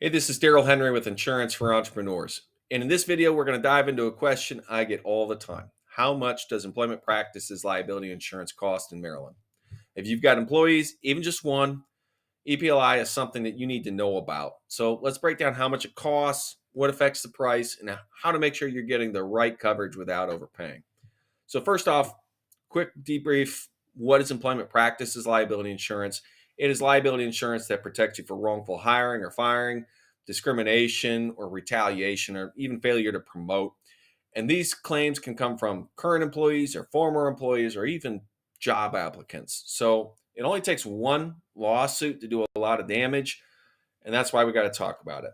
Hey, this is Daryl Henry with Insurance for Entrepreneurs. And in this video, we're going to dive into a question I get all the time. How much does employment practices liability insurance cost in Maryland? If you've got employees, even just one, EPLI is something that you need to know about. So let's break down how much it costs, what affects the price, and how to make sure you're getting the right coverage without overpaying. So first off, quick debrief. What is employment practices liability insurance? It is liability insurance that protects you for wrongful hiring or firing, discrimination or retaliation, or even failure to promote. And these claims can come from current employees or former employees or even job applicants. So it only takes one lawsuit to do a lot of damage. And that's why we got to talk about it.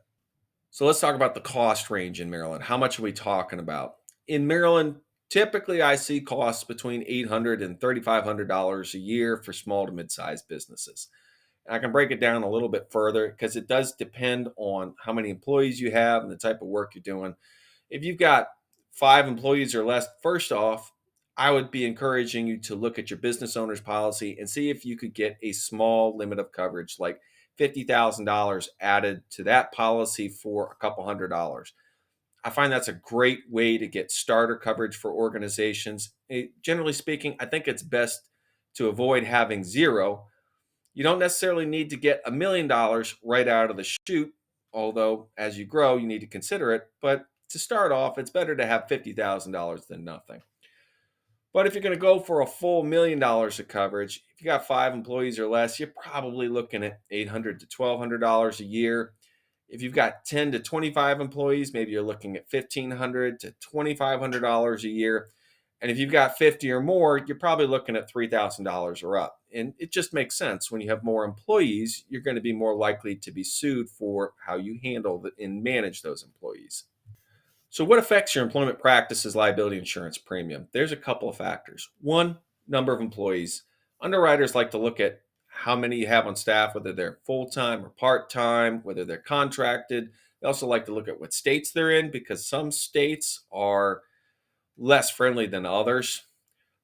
So let's talk about the cost range in Maryland. How much are we talking about? In Maryland, typically I see costs between $800 and $3,500 a year for small to mid-sized businesses. And I can break it down a little bit further because it does depend on how many employees you have and the type of work you're doing. If you've got 5 employees or less, first off, I would be encouraging you to look at your business owner's policy and see if you could get a small limit of coverage, like $50,000 added to that policy for a couple $100. I find that's a great way to get starter coverage for organizations. Generally speaking, I think it's best to avoid having zero. You don't necessarily need to get $1 million right out of the chute, although as you grow, you need to consider it. But to start off, it's better to have $50,000 than nothing. But if you're going to go for a full $1 million of coverage, if you got 5 employees or less, you're probably looking at $800 to $1,200 a year. If you've got 10 to 25 employees, maybe you're looking at $1,500 to $2,500 a year. And if you've got 50 or more, you're probably looking at $3,000 or up. And it just makes sense. When you have more employees, you're going to be more likely to be sued for how you handle and manage those employees. So, what affects your employment practices liability insurance premium? There's a couple of factors. One, number of employees. Underwriters like to look at how many you have on staff, whether they're full time or part time, whether they're contracted. They also like to look at what states they're in because some states are less friendly than others.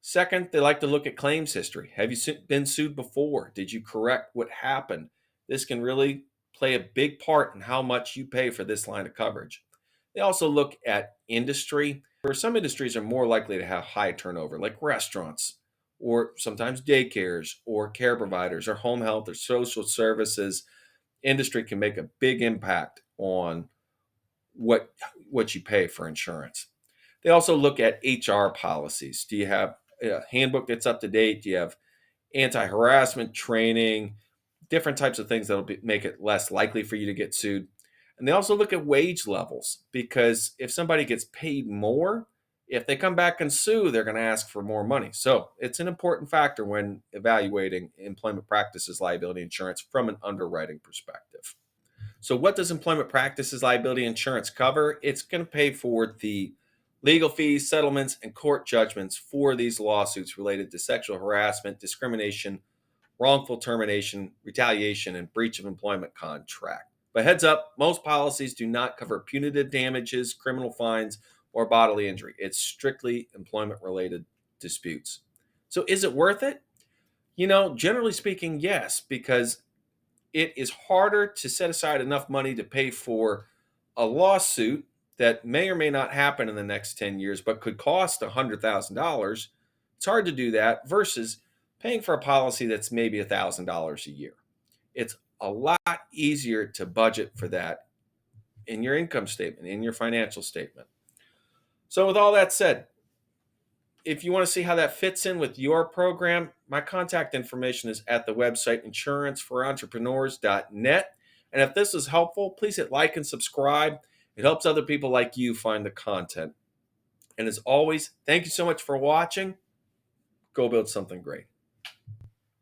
Second, they like to look at claims history. Have you been sued before? Did you correct what happened? This can really play a big part in how much you pay for this line of coverage. They also look at industry, where some industries are more likely to have high turnover, like restaurants, or sometimes daycares, or care providers, or home health, or social services. Industry can make a big impact on what you pay for insurance. They also look at HR policies. Do you have a handbook that's up to date? Do you have anti-harassment training? Different types of things that'll make it less likely for you to get sued. And they also look at wage levels because if somebody gets paid more, if they come back and sue, they're going to ask for more money. So it's an important factor when evaluating employment practices liability insurance from an underwriting perspective. So, what does employment practices liability insurance cover? It's going to pay for the legal fees, settlements, and court judgments for these lawsuits related to sexual harassment, discrimination, wrongful termination, retaliation, and breach of employment contract. But heads up, most policies do not cover punitive damages, criminal fines, or bodily injury. It's strictly employment related disputes. So, is it worth it? Generally speaking, yes, because it is harder to set aside enough money to pay for a lawsuit that may or may not happen in the next 10 years, but could cost $100,000. It's hard to do that versus paying for a policy that's maybe $1,000 a year. It's a lot easier to budget for that in your income statement, in your financial statement. So, with all that said, if you want to see how that fits in with your program, my contact information is at the website insuranceforontrepreneurs.net. And if this is helpful, please hit like and subscribe. It helps other people like you find the content. And as always, thank you so much for watching. Go build something great.